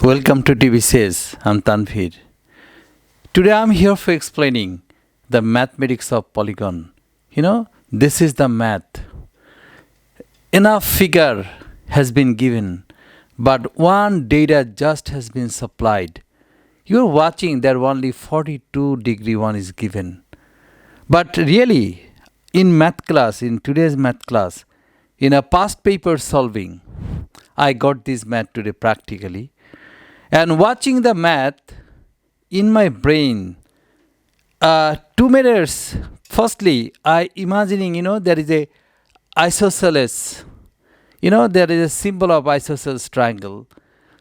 Welcome to TV Says. I'm Tanvir. Today I'm here for explaining the mathematics of polygon. This is the math. Enough figure has been given, but one data just has been supplied. You're watching that only 42 degree one is given. But really, in today's math class, in a past paper solving, I got this math today practically. And watching the math in my brain, 2 minutes. Firstly, I imagining, there is a isosceles. There is a symbol of isosceles triangle.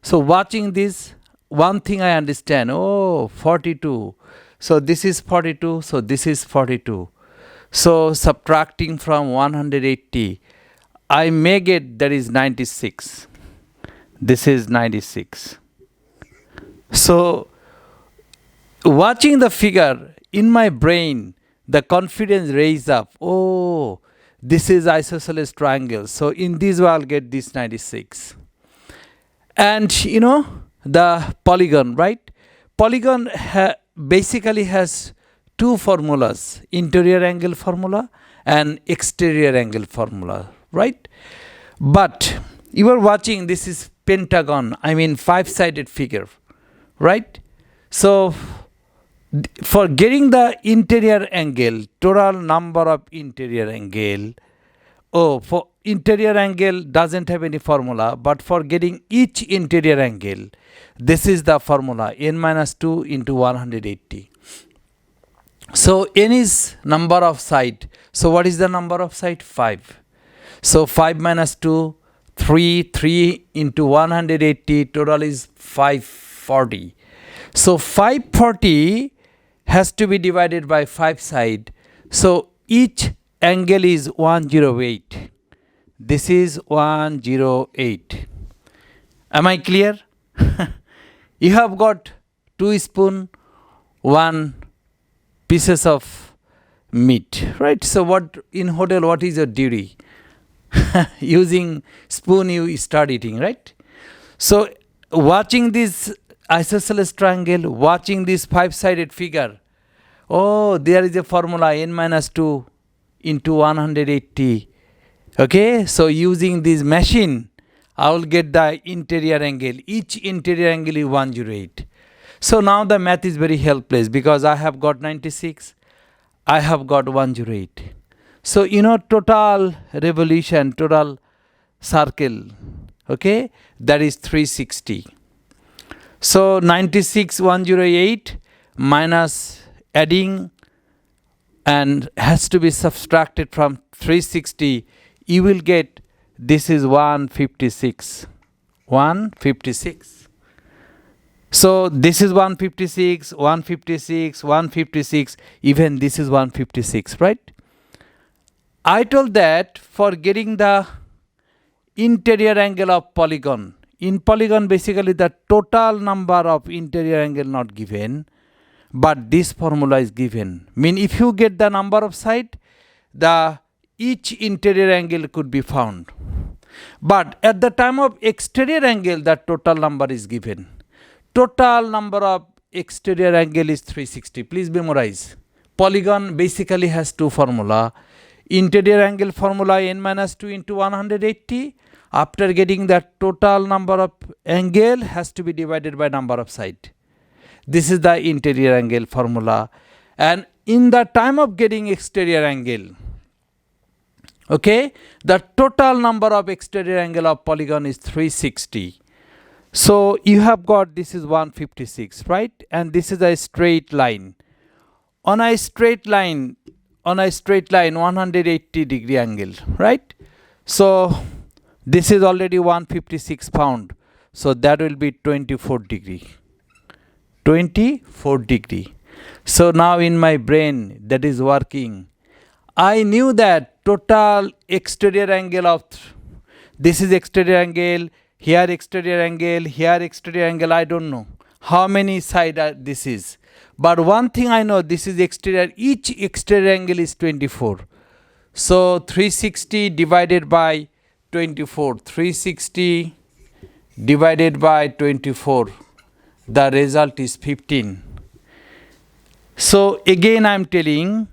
So watching this, one thing I understand, 42. So this is 42, so this is 42. So subtracting from 180, I may get that is 96. This is 96. So, watching the figure in my brain, the confidence raised up. Oh, this is isosceles triangle. So, in this way, I'll get this 96. And the polygon, right? Polygon basically has two formulas, interior angle formula and exterior angle formula, right? But you are watching, this is pentagon, five-sided figure. Right? So, for getting the interior angle, total number of interior angle, for interior angle doesn't have any formula, but for getting each interior angle, this is the formula, n minus 2 into 180. So, n is number of side. So, what is the number of side? 5. So, 5 minus 2, 3 into 180, total is 540. So 540 has to be divided by 5 side. So each angle is 108. This is 108. Am I clear? You have got 2 spoon, 1 pieces of meat, right? So what in hotel, what is your duty? Using spoon you start eating, right? So watching this isosceles triangle, watching this 5-sided figure, there is a formula, n minus 2 into 180. Okay, so using this machine, I will get the interior angle. Each interior angle is 108. So now the math is very helpless because I have got 96, I have got 108. So total revolution, total circle, okay, that is 360. So 96, 108 minus adding and has to be subtracted from 360. You will get this is 156. 156. So this is 156, 156, 156. Even this is 156, right? I told that for getting the interior angle of polygon. In polygon, basically the total number of interior angle not given, but this formula is given. If you get the number of side, the each interior angle could be found. But at the time of exterior angle, the total number is given. Total number of exterior angle is 360. Please memorize. Polygon basically has two formula. Interior angle formula n minus 2 into 180. After getting the total number of angle has to be divided by number of side. This is the interior angle formula. And in the time of getting exterior angle, okay, the total number of exterior angle of polygon is 360. So you have got this is 156, right? And this is a straight line. On a straight line, 180 degree angle, right? So this is already 156 pound. So that will be 24 degree. 24 degree. So now in my brain that is working. I knew that total exterior angle of this is exterior angle, here exterior angle, here exterior angle, I don't know how many side this is. But one thing I know, this is exterior, each exterior angle is 24. So 360 divided by 24, 360 divided by 24. The result is 15. So again I am telling,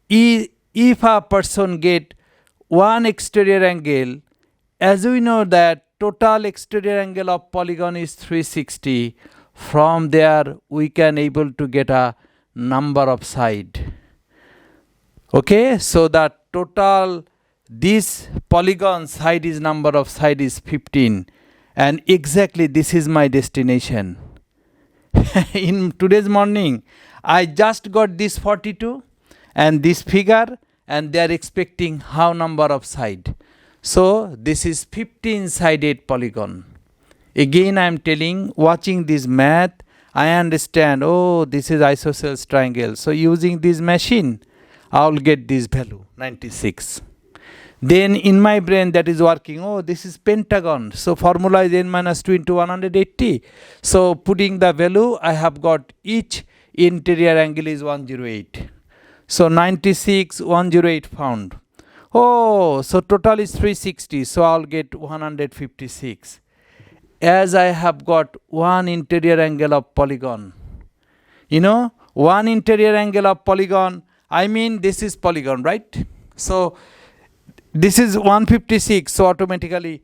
if a person get one exterior angle, as we know that total exterior angle of polygon is 360, from there we can able to get a number of side. Okay, so the total this polygon side is number of side is 15, and exactly this is my destination. In today's morning I just got this 42 and this figure, and they are expecting how number of side. So this is 15 sided polygon. Again I am telling, watching this math I understand, oh, this is isosceles triangle. So using this machine I will get this value 96. Then in my brain that is working, oh, this is pentagon. So formula is n minus 2 into 180. So putting the value, I have got each interior angle is 108. So 96, 108 found. Oh, so total is 360. So I'll get 156. As I have got one interior angle of polygon. You know, one interior angle of polygon, I mean this is polygon, right? So this is 156, so automatically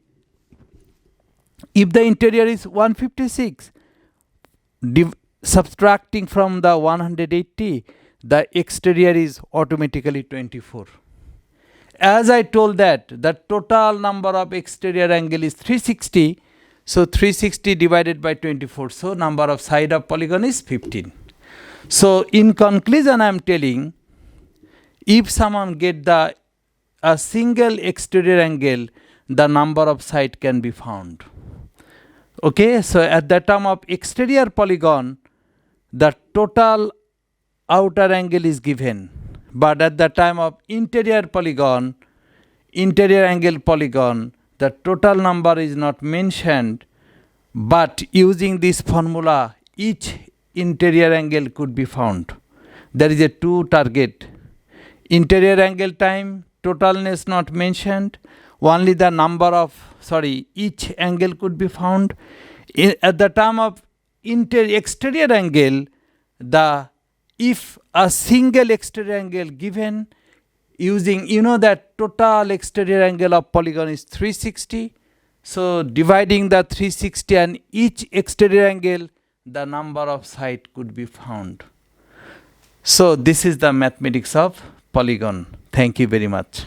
if the interior is 156, subtracting from the 180, the exterior is automatically 24. As I told that the total number of exterior angle is 360, so 360 divided by 24, so number of side of polygon is 15. So in conclusion I am telling, if someone get a single exterior angle, the number of side can be found. Okay, so at the time of exterior polygon, the total outer angle is given, but at the time of interior angle polygon, the total number is not mentioned, but using this formula, each interior angle could be found. There is a two target, interior angle time, totalness not mentioned, only the number of, each angle could be found. At the time of exterior angle, if a single exterior angle given, using, you know that total exterior angle of polygon is 360, so dividing the 360 and each exterior angle, the number of side could be found. So this is the mathematics of polygon. Thank you very much.